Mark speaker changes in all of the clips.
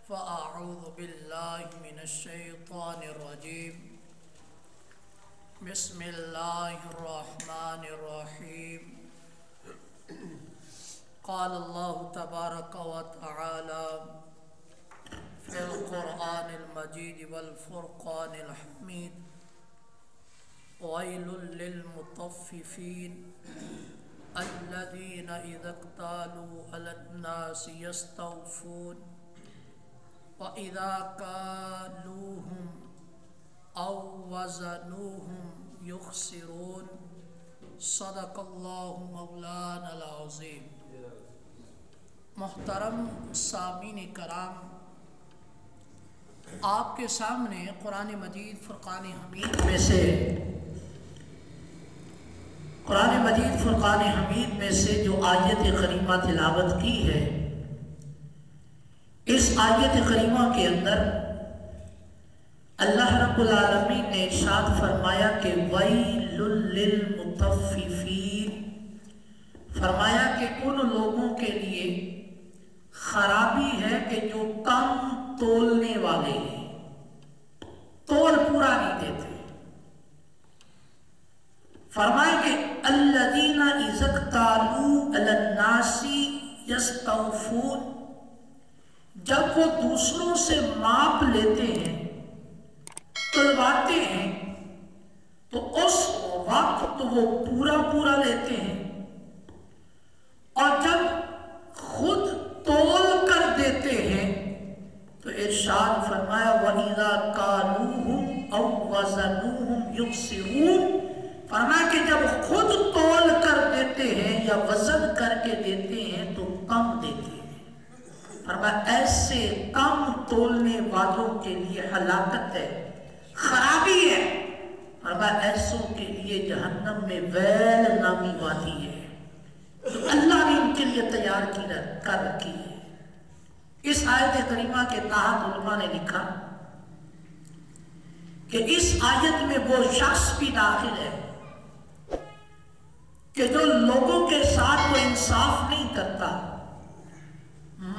Speaker 1: فأعوذ بالله من الشيطان الرجيم بسم الله الرحمن الرحيم قال الله تبارك وتعالى في القرآن المجيد والفرقان الحميد ويل للمطففين الذين إذا اكتالوا على الناس يستوفون وإذا كالوهم أو وزنوهم يخسرون صدق الله مولانا العظيم۔ محترم سامعین کرام، آپ کے سامنے قرآن مجید فرقان حمید میں سے جو آیت کریمہ تلاوت کی ہے، اس آیت کریمہ کے اندر اللہ رب العالمین نے ارشاد فرمایا کہ وَيْلٌ لِّلْمُطَفِّفِينَ، فرمایا کہ ان لوگوں کے لیے خرابی ہے کہ جو کم تولنے والے ہیں، تول پورا نہیں دیتے۔ فرمایا کہ الذین اذا اکتالوا علی الناس یستوفون، جب وہ دوسروں سے ماپ لیتے ہیں، تلواتے ہیں، تو اس وقت وہ پورا لیتے ہیں، اور جب خود تول کر دیتے ہیں تو ارشاد فرمایا وَإِذَا كَالُوهُمْ أَوْ وَزَنُوهُمْ يُخْسِرُونَ، فرمایا کہ جب خود تول کر دیتے ہیں یا وزن کر کے دیتے ہیں تو کم دیتے ہیں۔ فرمایا ایسے کم تولنے والوں کے لیے ہلاکت ہے، خرابی ہے۔ فرمایا ایسوں کے لیے جہنم میں ویل نامی وادی ہے تو اللہ نے ان کے لیے تیار کر رکھی ہے۔ اس آیت کریمہ کے تحت علماء نے لکھا کہ اس آیت میں وہ شخص بھی داخل ہے کہ جو لوگوں کے ساتھ وہ انصاف نہیں کرتا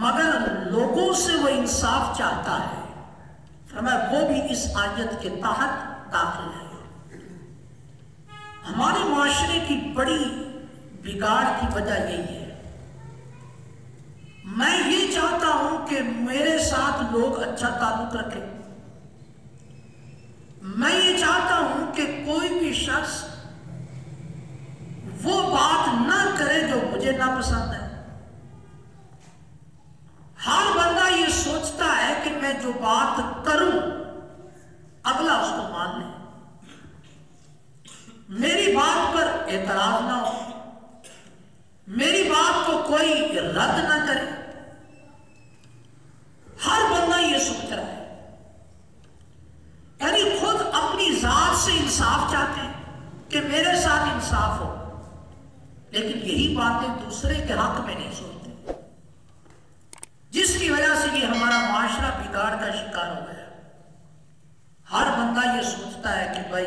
Speaker 1: مگر لوگوں سے وہ انصاف چاہتا ہے، فرمایا وہ بھی اس آیت کے تحت داخل ہے۔ ہمارے معاشرے کی بڑی بگاڑ کی وجہ یہی ہے، میں یہ چاہتا ہوں کہ میرے ساتھ لوگ اچھا تعلق رکھیں، میں یہ چاہتا ہوں کہ کوئی بھی شخص وہ بات نہ کرے جو مجھے ناپسند ہے۔ ہر بندہ یہ سوچتا ہے کہ میں جو بات کروں اگلا اس کو مان لے، میری بات پر اعتراض نہ ہو، میری بات کو کوئی رد نہ کرے۔ ہر بندہ یہ سوچ رہا ہے، یعنی خود اپنی ذات سے انصاف چاہتے ہیں کہ میرے ساتھ انصاف ہو، لیکن یہی باتیں دوسرے کے حق میں نہیں سوچتے، جس کی وجہ سے یہ ہمارا معاشرہ بگاڑ کا شکار ہو گیا۔ ہر بندہ یہ سوچتا ہے کہ بھائی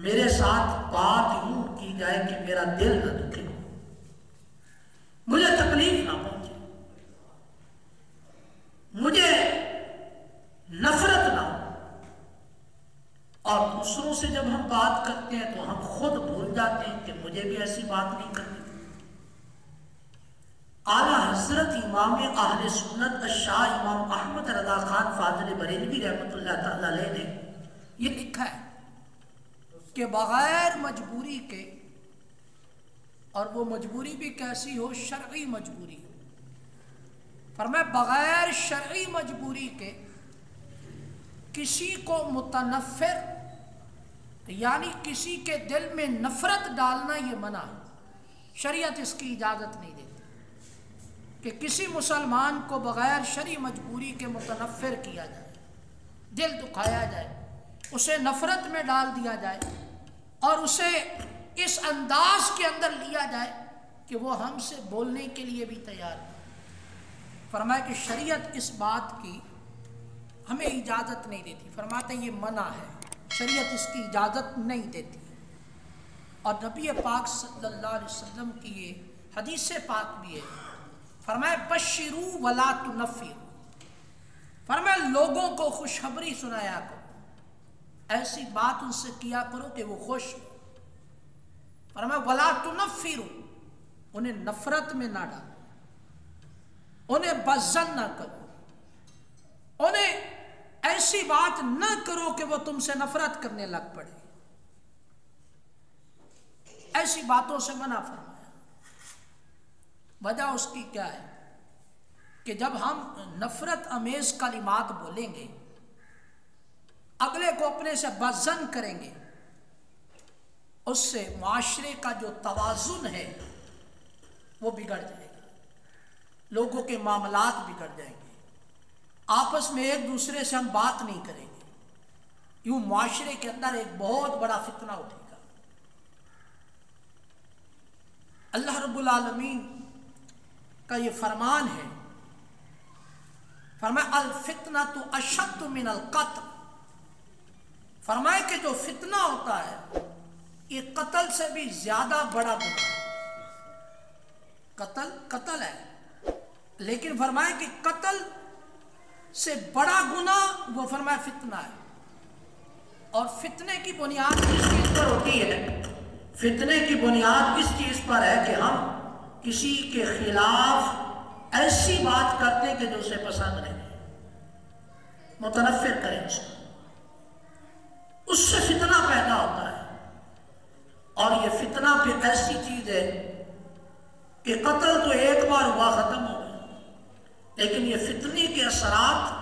Speaker 1: میرے ساتھ بات یوں کی جائے کہ میرا دل نہ دکھے، مجھے تکلیف نہ پہنچے، مجھے نفرت نہ ہو۔ اور دوسروں سے جب ہم بات کرتے ہیں تو ہم خود بھول جاتے ہیں کہ مجھے بھی ایسی بات نہیں کرنی۔ اعلیٰ حضرت امام اہل سنت الشاہ امام احمد رضا خان فاضل بریلوی رحمۃ اللہ تعالی علیہ نے یہ لکھا ہے کہ بغیر مجبوری کے، اور وہ مجبوری بھی کیسی ہو، شرعی مجبوری ہو، فرمایا بغیر شرعی مجبوری کے کسی کو متنفر یعنی کسی کے دل میں نفرت ڈالنا یہ منع ہے، شریعت اس کی اجازت نہیں دیتی کہ کسی مسلمان کو بغیر شرعی مجبوری کے متنفر کیا جائے، دل دکھایا جائے، اسے نفرت میں ڈال دیا جائے، اور اسے اس انداز کے اندر لیا جائے کہ وہ ہم سے بولنے کے لیے بھی تیار ہے۔ فرمایا کہ شریعت اس بات کی ہمیں اجازت نہیں دیتی، فرماتے یہ منع ہے، شریعت اس کی اجازت نہیں دیتی۔ اور نبی پاک صلی اللہ علیہ وسلم کی یہ حدیث پاک بھی ہے، فرمایا بشروا ولا تنفروا، فرمایا لوگوں کو خوشخبری سنایا کرو، ایسی بات ان سے کیا کرو کہ وہ خوش ہو۔ فرمایا وَلَا تُنَفِّرُوا، انہیں نفرت میں نہ ڈالو، انہیں بزن نہ کرو، انہیں ایسی بات نہ کرو کہ وہ تم سے نفرت کرنے لگ پڑے، ایسی باتوں سے منع فرمایا۔ وجہ اس کی کیا ہے کہ جب ہم نفرت امیز کلمات بولیں گے، اگلے کو اپنے سے بزن کریں گے، اس سے معاشرے کا جو توازن ہے وہ بگڑ جائے گا، لوگوں کے معاملات بگڑ جائیں گے، آپس میں ایک دوسرے سے ہم بات نہیں کریں گے، یوں معاشرے کے اندر ایک بہت بڑا فتنہ اٹھے گا۔ اللہ رب العالمین کا یہ فرمان ہے، فرمایا الفتنۃ اشد من القتل، فرمایا کہ جو فتنہ ہوتا ہے یہ قتل سے بھی زیادہ بڑا گناہ ہے۔ قتل ہے، لیکن فرمایا کہ قتل سے بڑا گناہ وہ فرمایا فتنہ ہے۔ اور فتنے کی بنیاد کس چیز پر ہوتی ہے؟ فتنے کی بنیاد اس چیز پر ہے کہ ہم کسی کے خلاف ایسی بات کرتے ہیں کہ جو اسے پسند نہیں، متنفر کریں اس سے فتنہ پیدا ہوتا ہے۔ اور یہ فتنہ پھر ایسی چیز ہے کہ قتل تو ایک بار ہوا ختم ہو گیا، لیکن یہ فتنے کے اثرات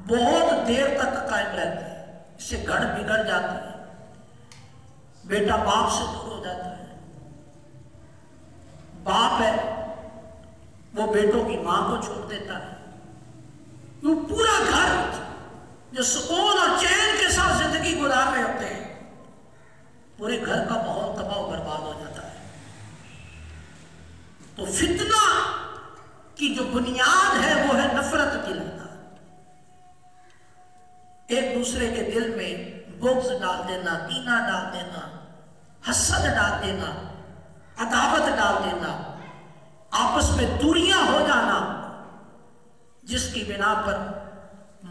Speaker 1: بہت دیر تک قائم رہتے ہیں، اس سے گھر بگڑ جاتے ہیں، بیٹا باپ سے دور ہو جاتا ہے، باپ ہے وہ بیٹوں کی ماں کو چھوڑ دیتا ہے، وہ پورا گھر جو سکون اور چین کے ساتھ زندگی گزار رہے ہوتے ہیں، پورے گھر کا ماحول تباہ و برباد ہو جاتا ہے۔ تو فتنہ کی جو بنیاد ہے وہ ہے نفرت دلانا، ایک دوسرے کے دل میں بغض ڈال دینا، کینہ ڈال دینا، حسد ڈال دینا، عداوت ڈال دینا، آپس میں دوریاں ہو جانا، جس کی بنا پر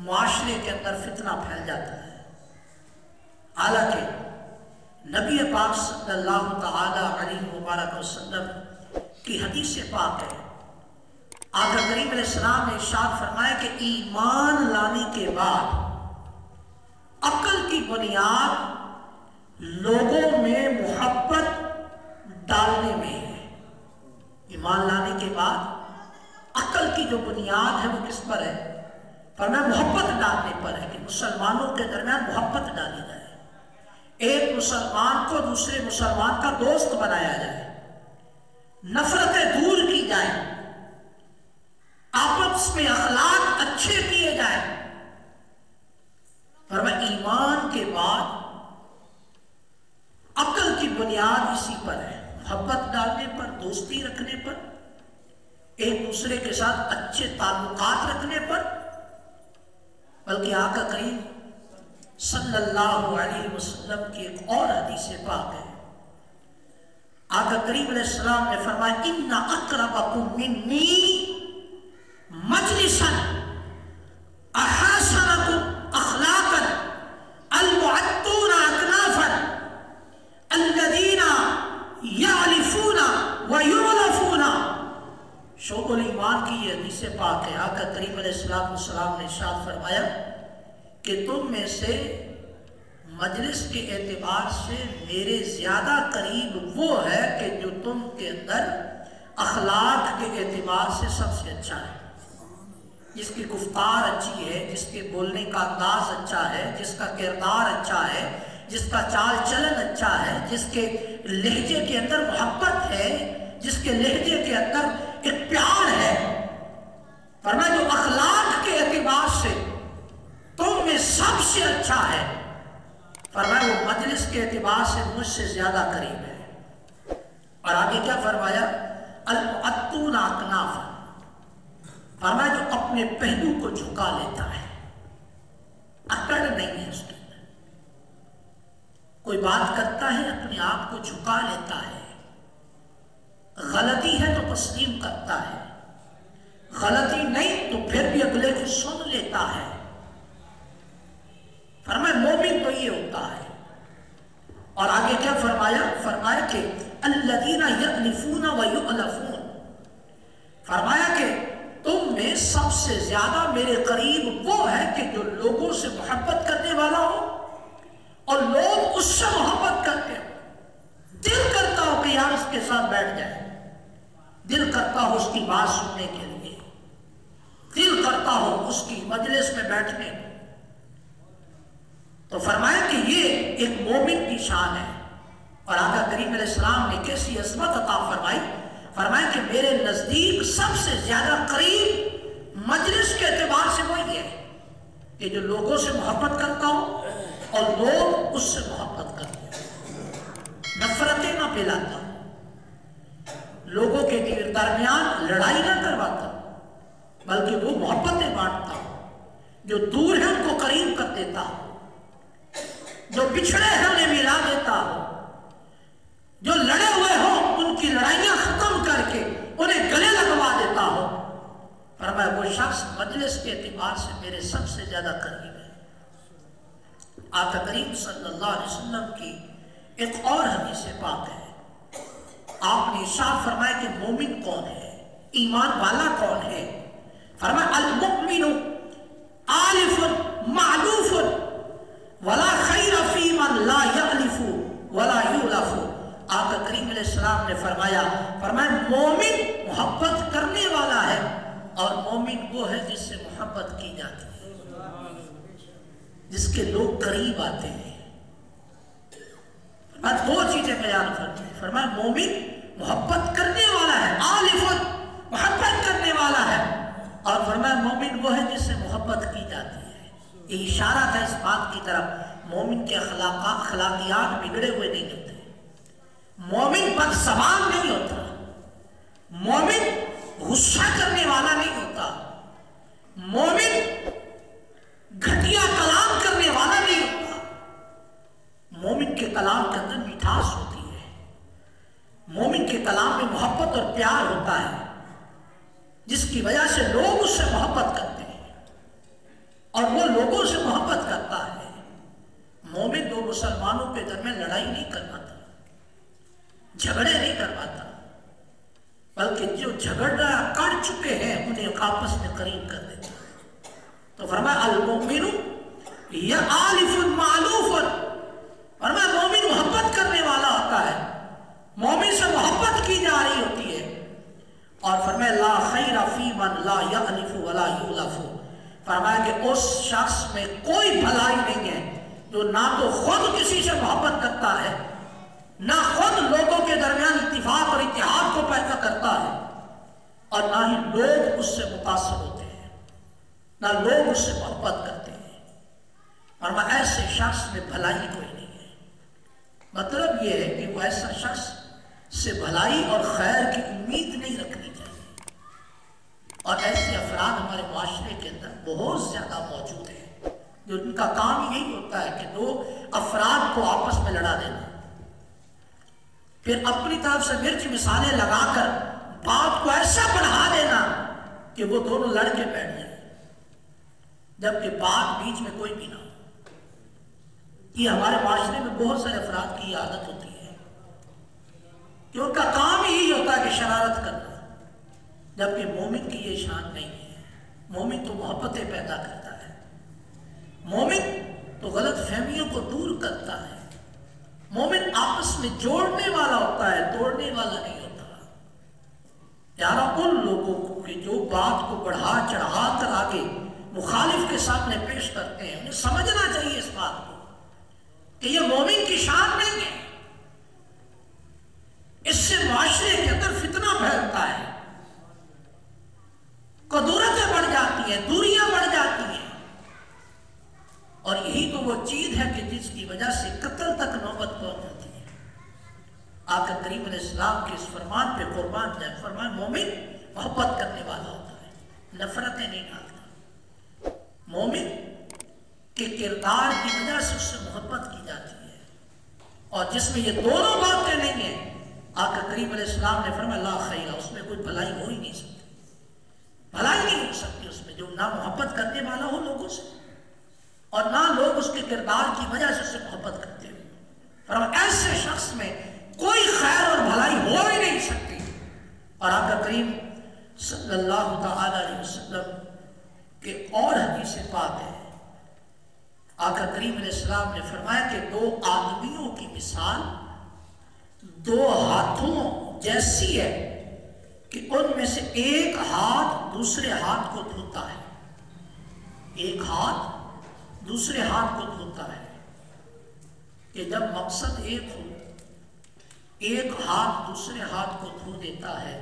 Speaker 1: معاشرے کے اندر فتنہ پھیل جاتا ہے۔ حالانکہ نبی پاک صلی اللہ تعالی علیہ وبارک وسلم کی حدیث پاک ہے، آقا کریم علیہ السلام نے ارشاد فرمایا کہ ایمان لانے کے بعد عقل کی بنیاد لوگوں میں محبت ڈالنے میں ہے۔ ایمان لانے کے بعد عقل کی جو بنیاد ہے وہ کس پر ہے؟ فرمایا محبت ڈالنے پر ہے، کہ مسلمانوں کے درمیان محبت ڈالی جائے، ایک مسلمان کو دوسرے مسلمان کا دوست بنایا جائے، نفرتیں دور کی جائیں، آپس میں اخلاق اچھے کیے جائیں۔ فرمایا ایمان کے بعد عقل کی بنیاد اسی پر ہے، محبت ڈالنے پر، دوستی رکھنے پر، ایک دوسرے کے ساتھ اچھے تعلقات رکھنے پر۔ بلکہ آقا کریم صلی اللہ علیہ وسلم کی ایک اور حدیث پاک ہے، آقا کریم علیہ السلام نے فرمایا ان اقربکم منی مجلسا احسنکم اخلاقا المعطون اکنافا الذین یعلفون ویعلفون۔ شعب الایمان کی یہ حدیث پاک ہے، آقا کریم علیہ السلام نے ارشاد فرمایا کہ تم میں سے مجلس کے اعتبار سے میرے زیادہ قریب وہ ہے کہ جو تم کے اندر اخلاق کے اعتبار سے سب سے اچھا ہے، جس کی گفتار اچھی ہے، جس کے بولنے کا انداز اچھا ہے، جس کا کردار اچھا ہے، جس کا چال چلن اچھا ہے، جس کے لہجے کے اندر محبت ہے، جس کے لہجے کے اندر ایک پیار ہے۔ فرمایا جو اخلاق کے اعتبار سے تم میں سب سے اچھا ہے، فرمایا وہ مجلس کے اعتبار سے مجھ سے زیادہ قریب ہے۔ اور آگے کیا فرمایا؟ المعطون اکنافا، فرمایا جو اپنے پہلو کو جھکا لیتا ہے، اکڑ نہیں ہے اس کے اندر، کوئی بات کرتا ہے اپنے آپ کو جھکا لیتا ہے، غلطی ہے تو تسلیم کرتا ہے، غلطی نہیں تو پھر بھی اگلے کو سن لیتا ہے۔ فرمایا مومن تو یہ ہوتا ہے۔ اور آگے کیا فرمایا؟ فرمایا کہ الذین یألفون ویؤلفون، فرمایا کہ تم میں سب سے زیادہ میرے قریب وہ ہے کہ جو لوگوں سے محبت کرنے والا ہو اور لوگ اس سے محبت کرتے ہو۔ دل کرتا ہو کہ یار اس کے ساتھ بیٹھ جائے، دل کرتا ہو اس کی بات سننے کے لیے، دل کرتا ہو اس کی مجلس میں بیٹھنے کو۔ تو فرمایا کہ یہ ایک مومن کی شان ہے۔ اور آقا کریم علیہ السلام نے کیسی عظمت عطا فرمائی، فرمایا کہ میرے نزدیک سب سے زیادہ قریب مجلس کے اعتبار سے وہی ہے کہ جو لوگوں سے محبت کرتا ہو اور لوگ اس سے محبت کرتے ہیں، نفرتیں نہ پھیلاتا، لوگوں کے درمیان لڑائی نہ کرواتا، بلکہ وہ محبتیں بانٹتا، جو دور ہیں ان کو قریب کر دیتا، جو بچھڑے ہیں انہیں ملا دیتا، جو لڑے ہوئے ہوں ان کی لڑائیاں ختم کر کے انہیں گلے لگوا دیتا ہو۔ فرمایا وہ شخص مجلس کے اعتبار سے میرے سب سے زیادہ قریب ہے۔ آقا کریم صلی اللہ علیہ وسلم کی ایک اور حدیث پاک ہے، آپ نے ارشاد فرمایا کہ مومن کون ہے، ایمان والا کون ہے؟ فرمایا المؤمن آلف معلوف ولا خیر فی من لا یألف ولا یؤلف۔ آقا کریم علیہ السلام نے فرمایا مومن محبت کرنے والا ہے اور مومن وہ ہے جس سے محبت کی جاتی ہے، جس کے لوگ قریب آتے ہیں۔ دو چیزیں بیان کرتے ہیں، فرمایا مومن محبت کرنے والا ہے، آلف محبت کرنے والا ہے، اور فرمایا مومن وہ ہے جس سے محبت کی جاتی ہے۔ یہ اشارہ تھا اس بات کی طرف مومن کے اخلاقیات بگڑے ہوئے نہیں ہوتے، مومن بد زبان نہیں ہوتا، مومن غصہ کرنے والا نہیں ہوتا، مومن گھٹیا کلام کرنے والا نہیں ہوتا، مومن کے کلام کے اندر مٹھاس ہوتی ہے، مومن کے کلام میں محبت اور پیار ہوتا ہے، جس کی وجہ سے لوگ اس سے محبت کرتے ہیں اور وہ لوگوں سے محبت کرتا ہے۔ مومن دو مسلمانوں کے درمیان لڑائی نہیں کرواتا، جھگڑے نہیں کرواتا، بلکہ جو جھگڑا کر چکے ہیں انہیں آپس میں قریب کر دیتا۔ تو فرمایا المؤمن یآلف معلوف، فرمایا مومن محبت کرنے والا ہوتا ہے، مومن سے محبت کی جا رہی ہوتی ہے۔ اور فرمایا لا خیر فی من لا یألف ولا یؤلف، فرمایا کہ اس شخص میں کوئی بھلائی نہیں ہے جو نہ تو خود کسی سے محبت کرتا ہے، نہ خود لوگوں کے درمیان اتفاق اور اتحاد کو پیدا کرتا ہے، اور نہ ہی لوگ اس سے متاثر ہوتے ہیں، نہ لوگ اس سے محبت کرتے ہیں۔ اور میں ایسے شخص میں بھلائی کوئی نہیں ہے۔ مطلب یہ ہے کہ وہ ایسا شخص سے بھلائی اور خیر کی امید نہیں رکھنی چاہیے، اور ایسے افراد ہمارے معاشرے کے اندر بہت زیادہ موجود ہیں جو ان کا کام یہی ہوتا ہے کہ دو افراد کو آپس میں لڑا دینا، پھر اپنی طرف سے مرچ مثالیں لگا کر بات کو ایسا بڑھا دینا کہ وہ دونوں لڑ کے بیٹھ جائیں، جبکہ بات بیچ میں کوئی بھی نہ ہو۔ یہ ہمارے معاشرے میں بہت سارے افراد کی عادت ہوتی ہے کہ ان کا کام یہی ہوتا ہے کہ شرارت کرنا، جبکہ مومن کی یہ شان نہیں ہے۔ مومن تو محبتیں پیدا کرتا ہے، مومن تو غلط فہمیوں کو دور کرتا ہے، مومن آپس میں جوڑنے والا ہوتا ہے، توڑنے والا نہیں ہوتا۔ یارا ان لوگوں کو کہ جو بات کو بڑھا چڑھا کر آگے مخالف کے سامنے پیش کرتے ہیں، انہیں سمجھنا چاہیے اس بات کو کہ یہ مومن کی شان نہیں ہے۔ اس سے معاشرے کے اندر فتنہ پھیلتا ہے، کدورتیں بڑھ جاتی ہیں، دوریاں بڑھ جاتی ہیں، اور یہی تو وہ چیز ہے کہ جس کی وجہ سے قتل تک نوبت پہنچ جاتی ہے۔ آقا کریم علیہ السلام کے اس فرمان پہ قربان جائے، فرمان مومن محبت کرنے والا ہوتا ہے، نفرتیں نہیں ڈالتا، مومن کے کردار کی وجہ سے اس سے محبت کی جاتی ہے، اور جس میں یہ دونوں باتیں نہیں ہیں، آقا کریم علیہ السلام نے فرمایا لا خیر، اس میں کوئی بھلائی ہو ہی نہیں سکتی۔ بھلائی نہیں ہو سکتی اس میں جو نہ محبت کرنے والا ہو لوگوں سے اور نہ لوگ اس کے کردار کی وجہ سے اسے محبت کرتے ہو. اور ایسے شخص میں کوئی خیر اور بھلائی ہو ہی نہیں سکتی. اور آقا کریم صلی اللہ تعالی علیہ وسلم کے اور حدیث پاک ہے. آقا کریم علیہ السلام نے فرمایا کہ دو آدمیوں کی مثال دو ہاتھوں جیسی ہے کہ ان میں سے ایک ہاتھ دوسرے ہاتھ کو دھوتا ہے. ایک ہاتھ دوسرے ہاتھ کو دھوتا ہے کہ جب مقصد ایک ہو ایک ہاتھ دوسرے ہاتھ کو دھو دیتا ہے.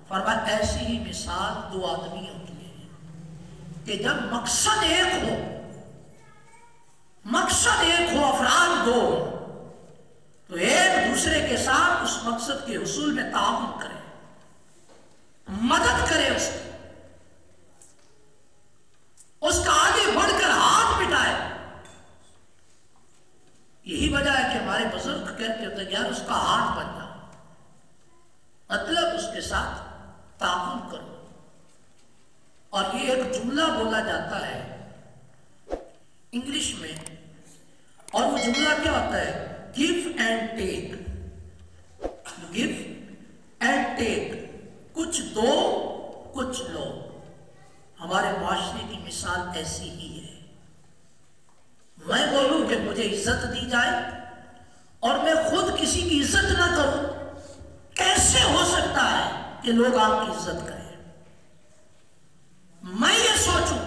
Speaker 1: فرمایا ایسی ہی مثال دو آدمیوں کی ہے کہ جب مقصد ایک ہو افراد دو تو ایک دوسرے کے ساتھ اس مقصد کے حصول میں تعاون کرے مدد کرے اس کا آگے بڑھ کر ہاتھ مٹائے. یہی وجہ ہے کہ ہمارے بزرگ کہتے ہوتے ہیں یار اس کا ہاتھ بن جاؤ مطلب اس کے ساتھ تعاون کرو. اور یہ ایک جملہ بولا جاتا ہے انگلش میں اور وہ جملہ کیا ہوتا ہے give and take کچھ دو کچھ لو. ہمارے معاشرے کی مثال ایسی ہی ہے. میں بولوں کہ مجھے عزت دی جائے اور میں خود کسی کی عزت نہ کروں کیسے ہو سکتا ہے کہ لوگ آپ کی عزت کریں. میں یہ سوچوں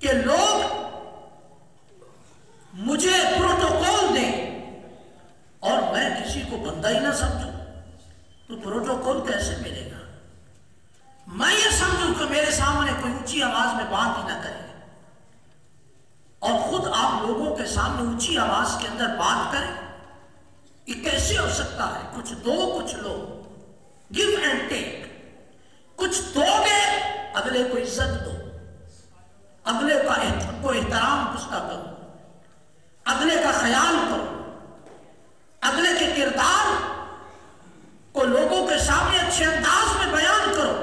Speaker 1: کہ لوگ مجھے پروٹوکول دیں اور میں کسی کو بندہ ہی نہ سمجھوں تو پروٹوکول کیسے ملے گا. میں یہ سمجھوں کہ میرے سامنے کوئی اونچی آواز میں بات ہی نہ کرے اور خود آپ لوگوں کے سامنے اونچی آواز کے اندر بات کریں. یہ کیسے ہو سکتا ہے؟ کچھ دو کچھ لو. Give and take. کچھ دو گے اگلے کو عزت دو اگلے کو احترام اس کا کرو اگلے کا خیال کرو اگلے کے کردار کو لوگوں کے سامنے اچھے انداز میں بیان کرو.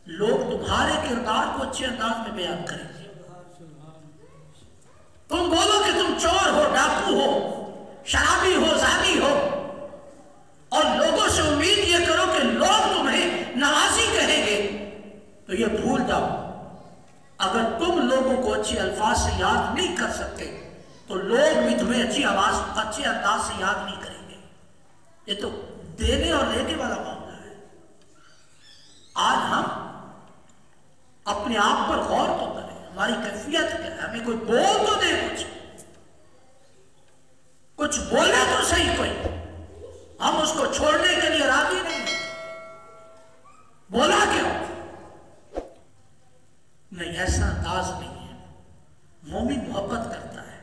Speaker 1: لوگ تمہارے کردار کو اچھے انداز میں بیان کریں گے. تم بولو کہ تم چور ہو ڈاکو ہو شرابی ہو زانی ہو اور لوگوں سے امید یہ کرو کہ لوگ تمہیں نوازی کہیں گے تو یہ بھول جاؤ اگر تم لوگوں کو اچھے الفاظ سے یاد نہیں کر سکتے تو لوگ بھی تمہیں اچھے انداز سے یاد نہیں کریں گے. یہ تو دینے اور لینے والا معاملہ ہے. آج ہم اپنے آپ پر غور تو کریں ہماری کیفیت کیا ہے. ہمیں کوئی بول تو دے کچھ بولے تو صحیح کوئی. ہم اس کو چھوڑنے کے لیے راضی نہیں ہیں. بولا کیوں نہیں ایسا انداز نہیں ہے. مومن محبت کرتا ہے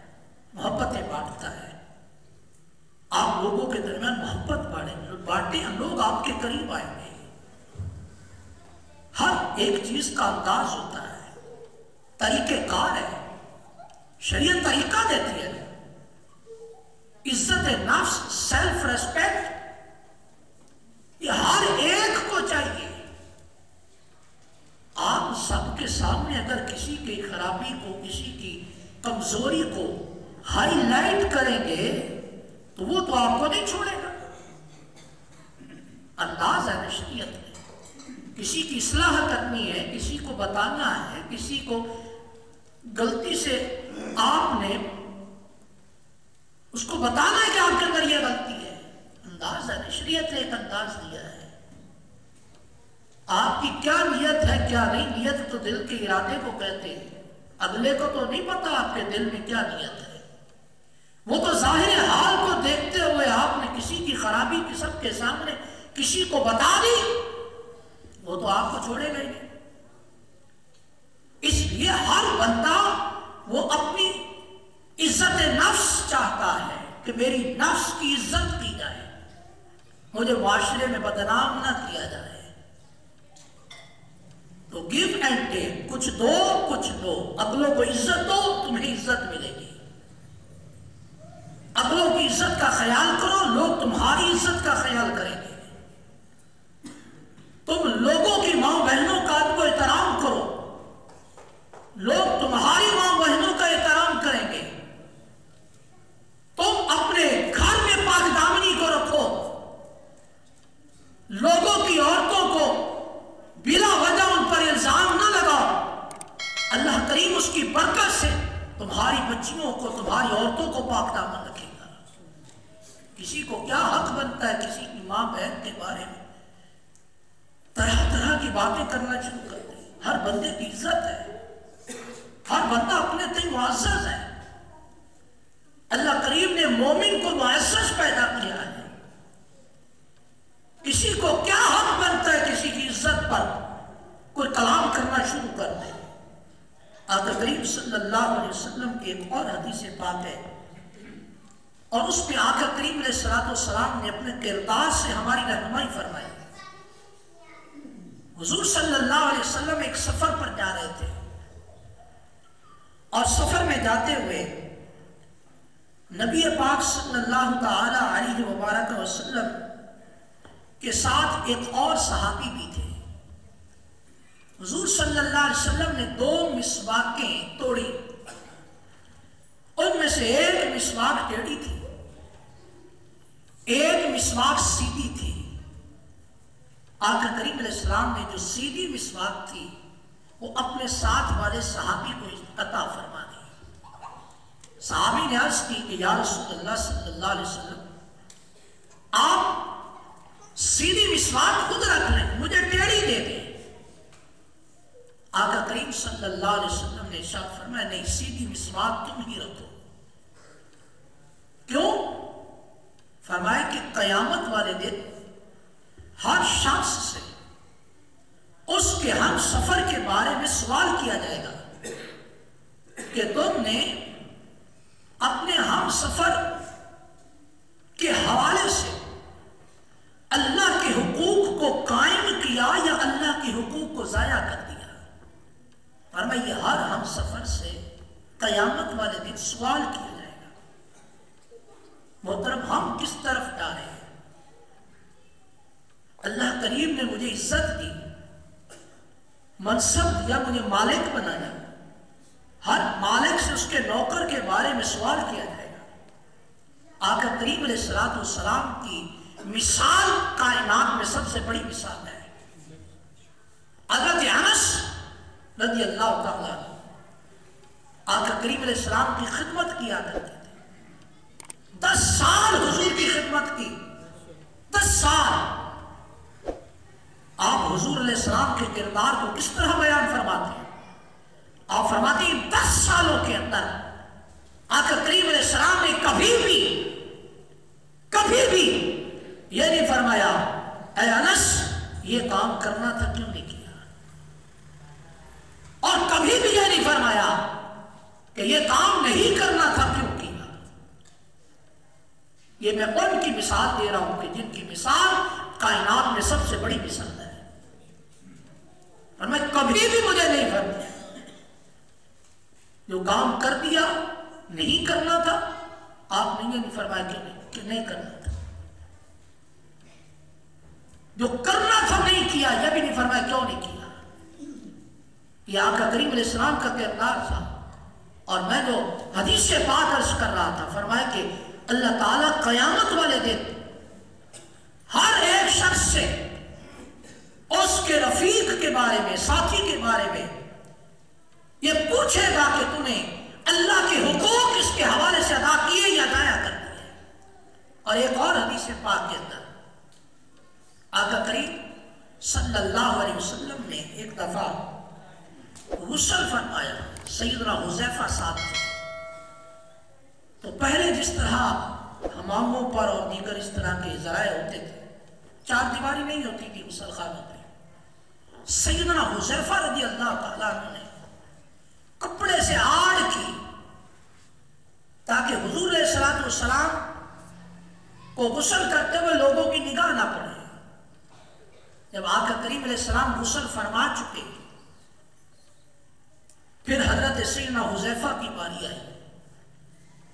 Speaker 1: محبتیں بانٹتا ہے. آپ لوگوں کے درمیان محبت بانٹیں لوگ آپ کے قریب آئیں گے. ہر ایک چیز کا انداز ہوتا ہے طریقہ کار ہے. شریعت طریقہ دیتی ہے. عزت نفس سیلف ریسپیکٹ یہ ہر ایک کو چاہیے. آپ سب کے سامنے اگر کسی کی خرابی کو کسی کی کمزوری کو ہائی لائٹ کریں گے تو وہ تو آپ کو نہیں چھوڑے گا. انداز ہے شریعت میں. کسی کی اصلاح کرنی ہے کسی کو بتانا ہے کسی کو غلطی سے آپ نے اس کو بتانا ہے کہ آپ کے اندر یہ غلطی ہے. انداز ہے شریعت نے ایک انداز دیا ہے. آپ کی کیا نیت ہے کیا نہیں. نیت تو دل کے ارادے کو کہتے ہیں. اگلے کو تو نہیں پتا آپ کے دل میں کیا نیت ہے. وہ تو ظاہر حال کو دیکھتے ہوئے آپ نے کسی کی خرابی کی سب کے سامنے کسی کو بتا دی وہ تو آپ کو چھوڑے گئے نہیں. اس لیے ہر بندہ وہ اپنی عزت نفس چاہتا ہے کہ میری نفس کی عزت کی جائے مجھے معاشرے میں بدنام نہ کیا جائے. تو گیو اینڈ ٹیک کچھ دو کچھ دو. اگلوں کو عزت دو تمہیں عزت ملے گی. اگلوں کی عزت کا خیال کرو لوگ تمہاری عزت کا خیال کریں گے. تم لوگوں کی ماں بہنوں کا کو لوگ تمہاری ماں بہنوں کا احترام کریں گے، تم اپنے گھر میں پاک دامنی کو رکھو، لوگوں کی عورتوں کو بلا وجہ ان پر الزام نہ لگاؤ، اللہ کریم اس کی برکت سے تمہاری بچیوں کو، تمہاری عورتوں کو پاک دامن رکھے گا۔ کسی کو کیا حق بنتا ہے کسی کی ماں بہن کے بارے میں طرح طرح کی باتیں کرنا شروع کر دیں؟ ہر بندے کی عزت ہے، ہر بندہ اپنے تئیں معزز ہے۔ اللہ کریم نے مومن کو معزز پیدا کیا ہے، کسی کو کیا حق بنتا ہے کسی کی عزت پر کوئی کلام کرنا شروع کر دے؟ آقا کریم صلی اللہ علیہ وسلم کی ایک اور حدیث پاک ہے، اور اس میں آقا کریم علیہ السلام نے اپنے کردار سے ہماری رہنمائی فرمائی۔ حضور صلی اللہ علیہ وسلم ایک سفر پر جا رہے تھے، اور سفر میں جاتے ہوئے نبی پاک صلی اللہ تعالی علیہ وبارک وسلم کے ساتھ ایک اور صحابی بھی تھے۔ حضور صلی اللہ علیہ وسلم نے 2 مسواکیں توڑی، ان میں سے ایک مسواک ٹیڑھی تھی، ایک مسواک سیدھی تھی۔ آقا کریم علیہ السلام نے جو سیدھی مسواک تھی وہ اپنے ساتھ والے صحابی کو عطا فرما دی۔ صحابی نے عرض کی کہ یا رسول اللہ صلی اللہ علیہ وسلم، آپ سیدھی مسواک خود رکھ لیں، مجھے ٹیڑھی دے دیں۔ آقا کریم صلی اللہ علیہ وسلم نے ارشاد فرمایا نہیں، سیدھی مسواک تم ہی رکھو۔ کیوں؟ فرمایا کہ قیامت والے دن ہر شخص سے اس کے ہم سفر کے بارے میں سوال کیا جائے گا کہ تم نے اپنے ہم سفر کے حوالے سے اللہ کے حقوق کو قائم کیا یا اللہ کے حقوق کو ضائع کر دیا۔ فرمایا یہ ہر ہم سفر سے قیامت والے دن سوال کیا جائے گا۔ محترم، ہم کس طرف جا رہے ہیں؟ اللہ کریم نے مجھے عزت دی، منصب دیا، مجھے مالک بنایا، ہر مالک سے اس کے نوکر کے بارے میں سوال کیا جائے گا۔ آقا کریم علیہ السلام کی مثال کائنات میں سب سے بڑی مثال ہے۔ حضرت انس رضی اللہ تعالیٰ آقا کریم علیہ السلام کی خدمت کیا کرتے تھے، 10 سال حضور کی خدمت کی، 10 سال۔ آپ حضور علیہ السلام کے کردار کو کس طرح بیان فرماتے ہیں؟ آپ فرماتے ہیں 10 سالوں کے اندر آقا کریم علیہ السلام نے کبھی بھی یہ نہیں فرمایا اے انس یہ کام کرنا تھا کیوں نہیں کیا، اور کبھی بھی یہ نہیں فرمایا کہ یہ کام نہیں کرنا تھا کیوں کیا۔ یہ میں ان کی مثال دے رہا ہوں کہ جن کی مثال کائنات میں سب سے بڑی مثال ہے، اور میں کبھی بھی مجھے نہیں فرمایا جو کام کر دیا نہیں کرنا تھا، آپ نے یہ نہیں فرمایا کہ نہیں کرنا تھا، جو کرنا تھا نہیں کیا، یہ بھی نہیں فرمایا کیوں نہیں کیا۔ یہ آقا کریم علیہ السلام کا کردار تھا۔ اور میں جو حدیث پاک عرض کر رہا تھا، فرمایا کہ اللہ تعالیٰ قیامت والے دن ہر ایک شخص سے اس کے رفیق کے بارے میں، ساتھی کے بارے میں یہ پوچھے گا کہ تو نے اللہ کے حقوق اس کے حوالے سے ادا کیے یا ضائع کر دیے۔ اور ایک اور حدیث پاک کے اندر آقا کریم صلی اللہ علیہ وسلم نے ایک دفعہ غسل فرمایا، سیدنا حذیفہ صاحب تھے، تو پہلے جس طرح حماموں پر اور دیگر اس طرح کے ذرائع ہوتے تھے، 4 دیواری نہیں ہوتی تھی غسل خانوں پہ، سیدنا حذیفہ رضی اللہ تعالیٰ عنہ نے کپڑے سے آڑ کی تاکہ حضور علیہ السلام کو غسل کرتے ہوئے لوگوں کی نگاہ نہ پڑے۔ جب آقا کریم علیہ السلام غسل فرما چکے، پھر حضرت سیدنا حذیفہ کی باری آئی۔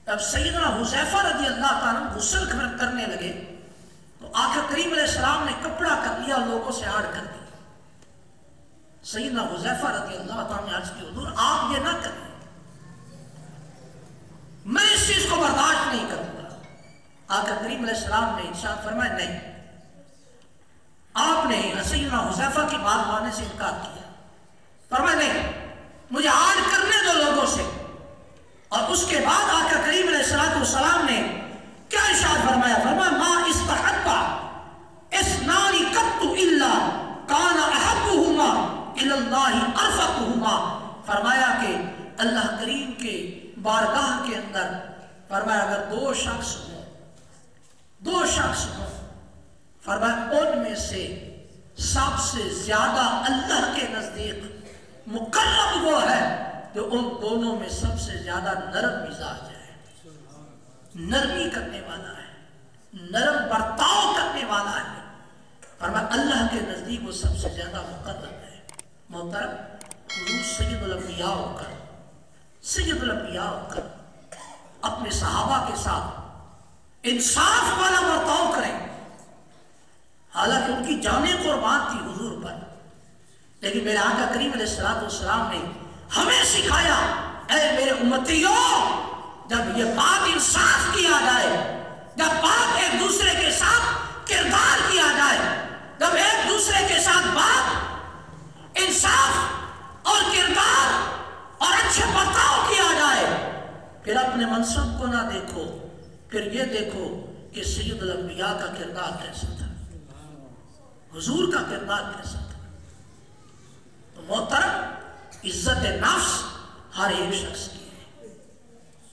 Speaker 1: جب سیدنا حذیفہ رضی اللہ تعالیٰ غسل کرنے لگے تو آقا کریم علیہ السلام نے کپڑا کر لیا اور لوگوں سے آڑ کر دی۔ سیدنا حذیفہ رضی اللہ تعالیٰ نے عرض کی، حضور آپ یہ ارشاد فرمایا نہیں، آپ نے سیدنا حذیفہ کی بات ماننے سے انکار کیا، فرمایا نہیں مجھے عاد کرنے دو لوگوں سے۔ اور اس کے بعد آقا کریم علیہ السلام نے کیا ارشاد فرمایا؟ فرمایا ما استحبا اسنان قط الا کان احبہما الی اللہ ارفقہما، فرمایا کہ اللہ کریم کے بارگاہ کے اندر فرمایا اگر دو شخص ہوں، فرمایا ان میں سے سب سے زیادہ اللہ کے نزدیک مقرب وہ ہے جو ان دونوں میں سب سے زیادہ نرم مزاج ہے، نرمی کرنے والا ہے، نرم برتاؤ کرنے والا ہے، فرمایا اللہ کے نزدیک وہ سب سے زیادہ مقرب ہے۔ محترم حضور سید الانبیاء ہو کر اپنے صحابہ کے ساتھ انصاف والا برتاؤ کریں، حالانکہ ان کی جانیں قربان تھی حضور پر، لیکن میرے آقا کریم علیہ السلام نے ہمیں سکھایا اے میرے امتیوں، جب یہ بات انصاف کیا جائے، جب بات ایک دوسرے کے ساتھ کردار کیا جائے، جب ایک دوسرے کے ساتھ بات انصاف اور کردار اور اچھے برتاؤ کیا جائے، پھر اپنے منصب کو نہ دیکھو، پھر یہ دیکھو کہ سید الانبیاء کا کردار کیسا تھا، حضور کا کردار کیسا تھا۔ تو محترم عزت نفس ہر ایک شخص کی ہے،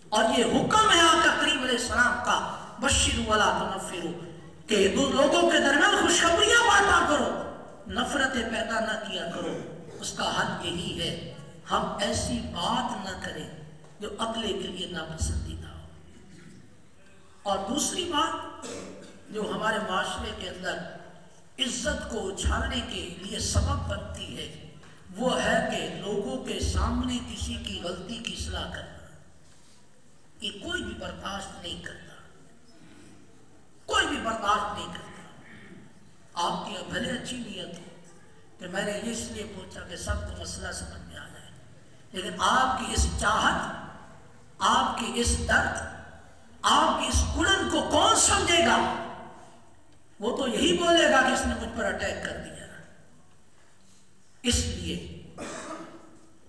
Speaker 1: اور یہ حکم ہے آقا کریم علیہ السلام کا بشروا ولا تنفروا، کہ لوگوں کے درمیان خوشخبریاں بانٹا کرو، نفرتیں پیدا نہ کیا کرو۔ اس کا حل یہی ہے ہم ایسی بات نہ کریں جو اگلے کے لیے ناپسندیدہ ہو۔ اور دوسری بات جو ہمارے معاشرے کے اندر عزت کو اچھالنے کے لیے سبب بنتی ہے وہ ہے کہ لوگوں کے سامنے کسی کی غلطی کی اصلاح کرنا، یہ کوئی بھی برداشت نہیں کرتا، کوئی بھی برداشت نہیں کرتا۔ آپ کی بھلے اچھی نیت ہو کہ میں نے یہ اس لیے پوچھا کہ سب کو مسئلہ سمجھ میں آ جائے، لیکن آپ کی اس چاہت، آپ کی اس درد، آپ کی اس کڑن کو کون سمجھے گا؟ وہ تو یہی بولے گا کہ اس نے مجھ پر اٹیک کر دیا۔ اس لیے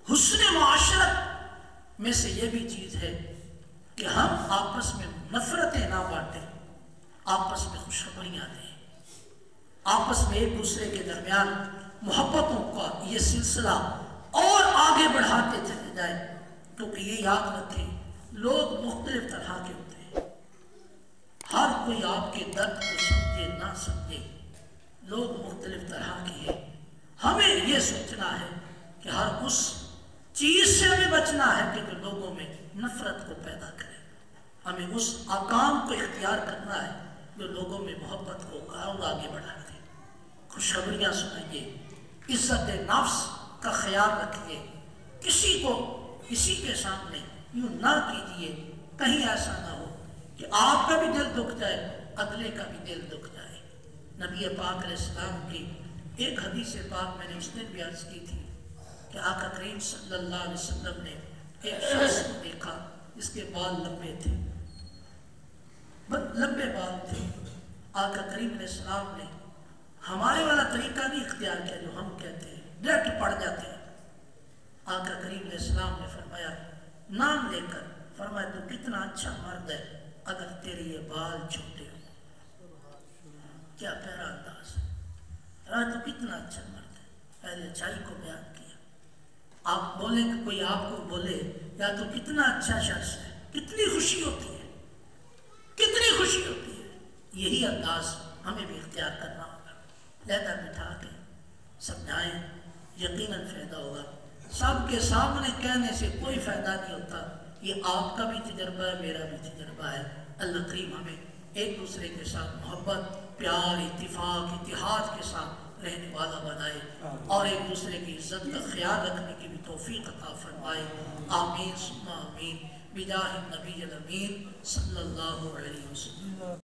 Speaker 1: حسن معاشرت میں سے یہ بھی چیز ہے کہ ہم آپس میں نفرتیں نہ بانٹیں، آپس میں خوشخبریاں دیں، آپس میں ایک دوسرے کے درمیان محبتوں کا یہ سلسلہ اور آگے بڑھاتے چلے جائیں، کیونکہ یہ یاد رکھیں لوگ مختلف طرح کے ہوتے ہیں، ہر کوئی آپ کے درد کو سمجھے نہ سمجھے، لوگ مختلف طرح کے ہیں۔ ہمیں یہ سوچنا ہے کہ ہر اس چیز سے ہمیں بچنا ہے کہ جو لوگوں میں نفرت کو پیدا کرے، ہمیں اس کام کو اختیار کرنا ہے جو لوگوں میں محبت کو اور آگے بڑھا دے۔ خوشخبریاں سنائیے، عزت نفس کا خیال رکھیے، کسی کو کسی کے سامنے یوں نہ کیجیے، کہیں ایسا نہ ہو کہ آپ کا بھی دل دکھ جائے، اگلے کا بھی دل دکھ جائے۔ نبی پاک علیہ السلام کی ایک حدیث پاک میں نے اس دن بھی عرض کی تھی کہ آقا کریم صلی اللہ علیہ وسلم نے ایک شخص کو دیکھا جس کے بال لمبے تھے، لمبے بال تھے۔ آقا کریم علیہ السلام نے ہمارے والا طریقہ نہیں اختیار کیا جو ہم کہتے ہیں، ڈائریکٹ پڑ جاتے ہیں۔ آقا کریم علیہ السلام نے فرمایا، نام لے کر فرمایا تو کتنا اچھا مرد ہے اگر تیرے یہ بال چھوٹے ہوں۔ کیا پیارا انداز ہے، تو کتنا اچھا مرد ہے، پہلے اچھائی کو بیان کیا۔ آپ بولیں کہ کوئی آپ کو بولے یا تو کتنا اچھا شخص ہے، کتنی خوشی ہوتی ہے، کتنی خوشی ہوتی ہے۔ یہی انداز ہمیں بھی اختیار کرنا ہوگا، لہذا بٹھا کے سمجھائیں، یقیناً فائدہ ہوگا۔ سب کے سامنے کہنے سے کوئی فائدہ نہیں ہوتا، یہ آپ کا بھی تجربہ ہے، میرا بھی تجربہ ہے۔ اللہ کریم ہمیں ایک دوسرے کے ساتھ محبت، پیار، اتفاق، اتحاد کے ساتھ رہنے والا بنائے اور ایک دوسرے کی عزت کا خیال رکھنے کی بھی توفیق عطا فرمائے۔ آمین ثم آمین، بجاہ النبی الامین صلی اللہ علیہ وسلم۔